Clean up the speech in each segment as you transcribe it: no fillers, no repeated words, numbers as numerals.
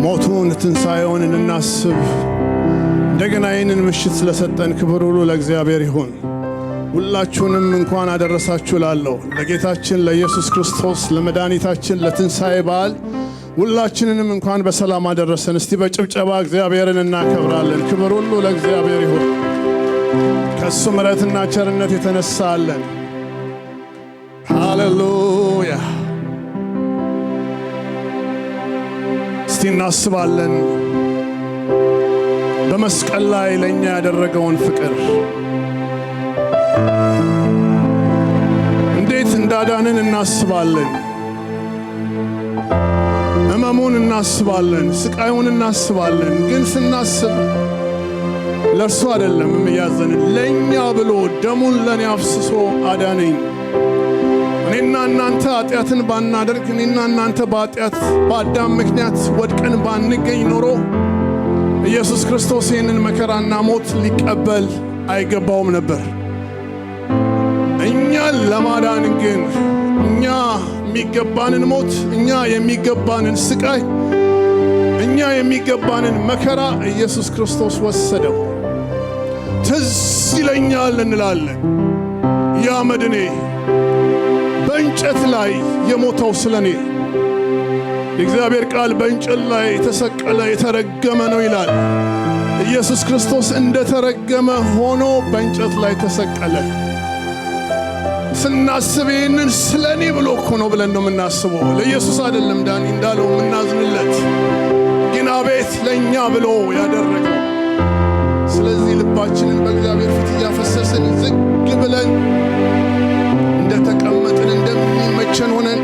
ሞቱን ትንሣኤውን እናስብ። እንደገና ይህንን ምሽት ስለሰጠን ክብር ሁሉ ለእግዚአብሔር ይሁን። ሁላችሁንም እንኳን አደረሳችሁ ላለሁ ለጌታችን ለኢየሱስ ክርስቶስ ለመድኃኒታችን ለትንሣኤ በዓል ሁላችንንም እንኳን በሰላም አደረሰን። እስቲ በጭብጨባ እግዚአብሔርን እናከብራለን። ክብር ሁሉ ለእግዚአብሔር ይሁን። ከሱ ምሕረትና ቸርነት የተነሳ አለን። ሃሌሉያ። እስቲ እናስባለን በመስቀል ላይ ለእኛ ያደረገውን ፍቅር፣ እንዴት እንዳዳንን እናስባለን። ሕመሙን እናስባለን፣ ስቃዩን እናስባለን። ግን ስናስብ ለእርሱ አይደለም የሚያዘንን፣ ለእኛ ብሎ ደሙን ለእኔ አፍስሶ አዳነኝ። እኔና እናንተ ኃጢአትን ባናደርግ፣ እኔና እናንተ በአዳም ምክንያት ወድቀን ባንገኝ ኖሮ ኢየሱስ ክርስቶስ ይህንን መከራና ሞት ሊቀበል አይገባውም ነበር። እኛን ለማዳን ግን እኛ የሚገባንን ሞት፣ እኛ የሚገባንን ስቃይ፣ እኛ የሚገባንን መከራ ኢየሱስ ክርስቶስ ወሰደው። ትዝ ይለኛል እንላለን። ያ መድኔ በእንጨት ላይ የሞተው ስለኔ። የእግዚአብሔር ቃል በእንጨት ላይ የተሰቀለ የተረገመ ነው ይላል። ኢየሱስ ክርስቶስ እንደተረገመ ሆኖ በእንጨት ላይ ተሰቀለ። ስናስብ ይህንን ስለኔ ብሎ እኮ ነው ብለን ነው የምናስበው። ለኢየሱስ አይደለም ዳኒ እንዳለው የምናዝንለት፣ ግን አቤት ለእኛ ብሎ ያደረገው። ስለዚህ ልባችንን በእግዚአብሔር ፊት እያፈሰስን ዝግ ብለን እንደተቀመጥን እንደሚመቸን ሆነን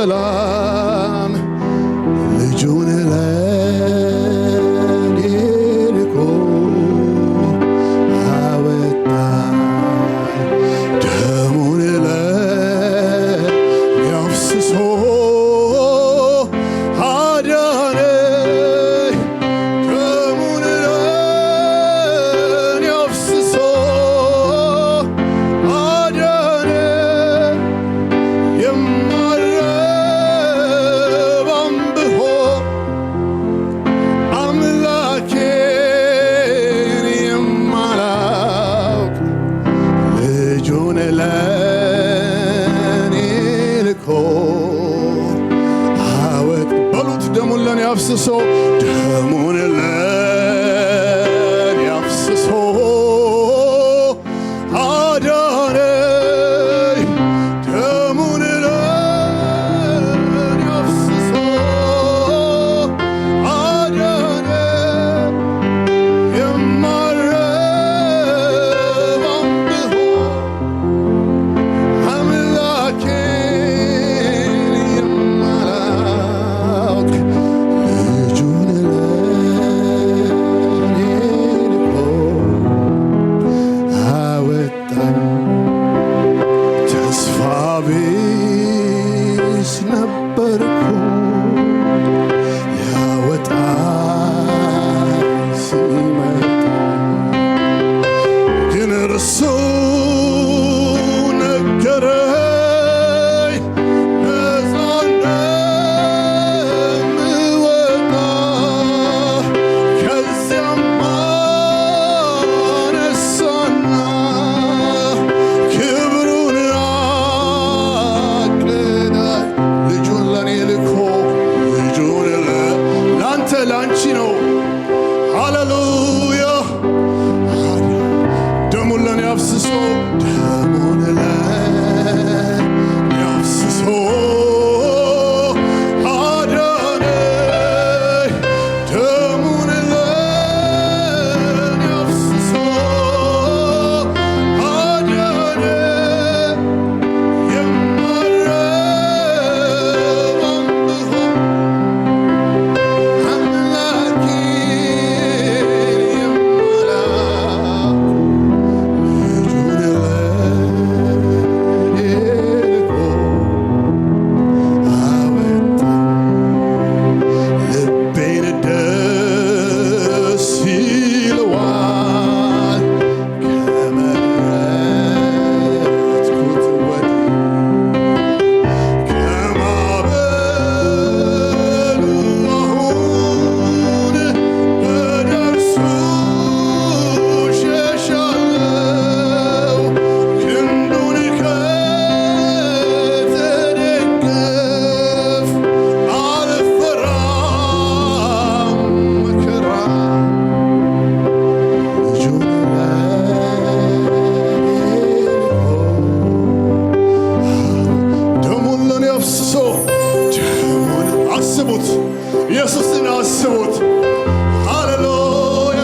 ሰላም ልጁን ለኔ ልኮ አወጣ፣ ደሙን ለኔ አፍስሶ አዳነኝ። ደሙን ለኔ አፍስሶ አዳነኝ። ደሙን ለኔ አፍስሶ ደሙን ለኔ አፍስሶ አዳነኝ። ደሙን ለኔ አፍስሶ አዳነኝ። የማረባም ብሆን አምላኬን የማላውቅ ነበርኩ ሊያወጣኝ ሲመጣ፣ ግን እርሱ ነገረኝ ነፃ እንደምወጣ። ከዚያም አነሳና ክብሩን ልጁን ለኔ ልኮ፣ ልጁን ለአንተ ለአንቺ ነው። ሃሌሉያ። ደሙን ለኔ አፍስሶ ደሙን ለኔ አፍስሶ ኢየሱስን አስቡት። ሃሌሉያ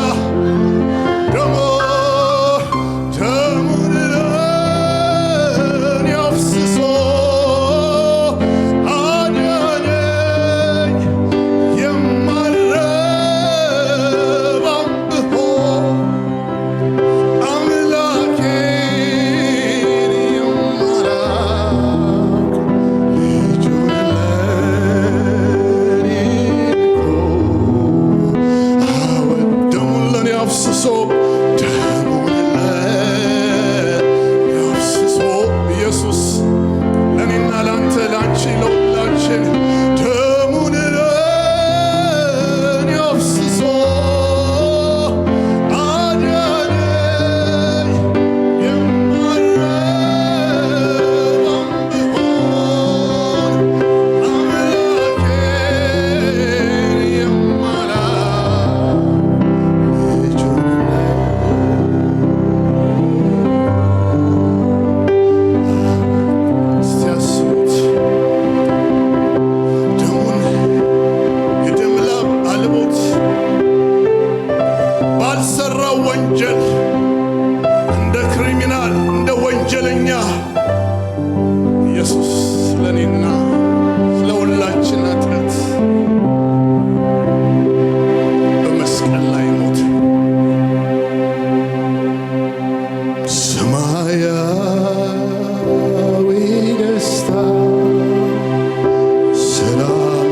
ደሙን ለኔ አፍስሶ አዳነኝ የማልረባም ብሆን አምላኬን የማላውቅ ልጁን አፍስሶ ደሙን ለኔ አፍስሶ ኢየሱስ ለኔና ላንተ ላንቺ ለሁላችን ደሙን ለኔ አፍስሶ አዳነኝ የማልረባም ብሆን አምላኬን የማላውቅ ባልሰራው ወንጀል እንደ ክሪሚናል እንደ ወንጀለኛ ኢየሱስ ለኔና ለሁላችን ኃጢአት በመስቀል ላይ ሞተ። ሰማያዊ ደስታ ሰላም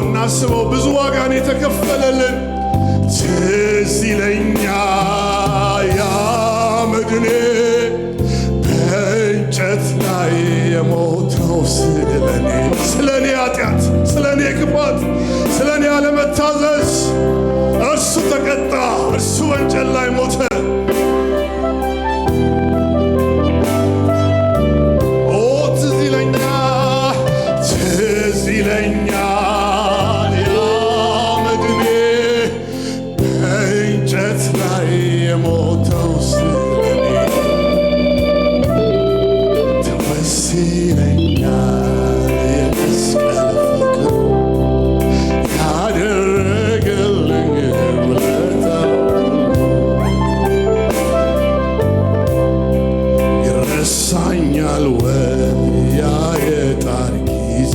እናስበው ብዙ ዋጋን የተከፈለልን ትዝ ይለኛል ያ መድኔ በእንጨት ላይ የሞተው ስለኔ ኃጢአት፣ ስለኔ ክፋት፣ ስለኔ አለመታዘዝ እርሱ ተቀጣ፣ እርሱ በእንጨት ላይ ሞተ። ትዝ ይለኛል ያ መድኔ በእንጨት ላይ የሞተው ስለኔ ትዝ ይለኛል የመስቀል ፍቅር ያደረገልኝ ውለታው ይረሳኛል ወይ ያ የጣር ጊዜ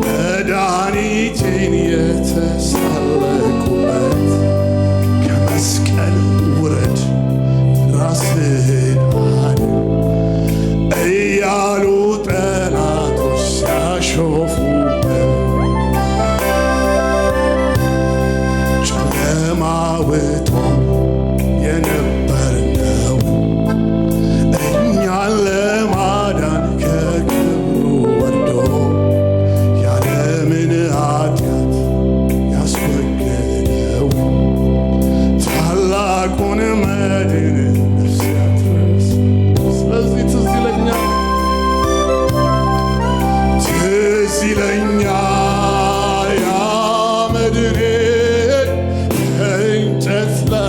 መድኃኒቴን የተሳለቁበት ከመስቀል ውረድ ራስህን አድን እያሉ ጠላቶች ሲያሾፉበት ጨለማ ውጦ የነበርነው እኛን ለማዳን ከክብሩ ወርዶ ያለምን ኃጢአት ያስወገደው ታላቁን መድን ነፍስ ያትረስ። ስለዚህ ትዝ ይለኛል ያ መድኔ በእንጨት ላይ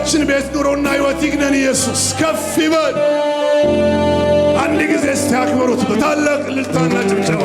በልባችን ቤት ኑሮና ሕይወት ይግነን። ኢየሱስ ከፍ ይበል። አንድ ጊዜ እስቲ አክብሩት በታላቅ እልልታና ጭብጨባ።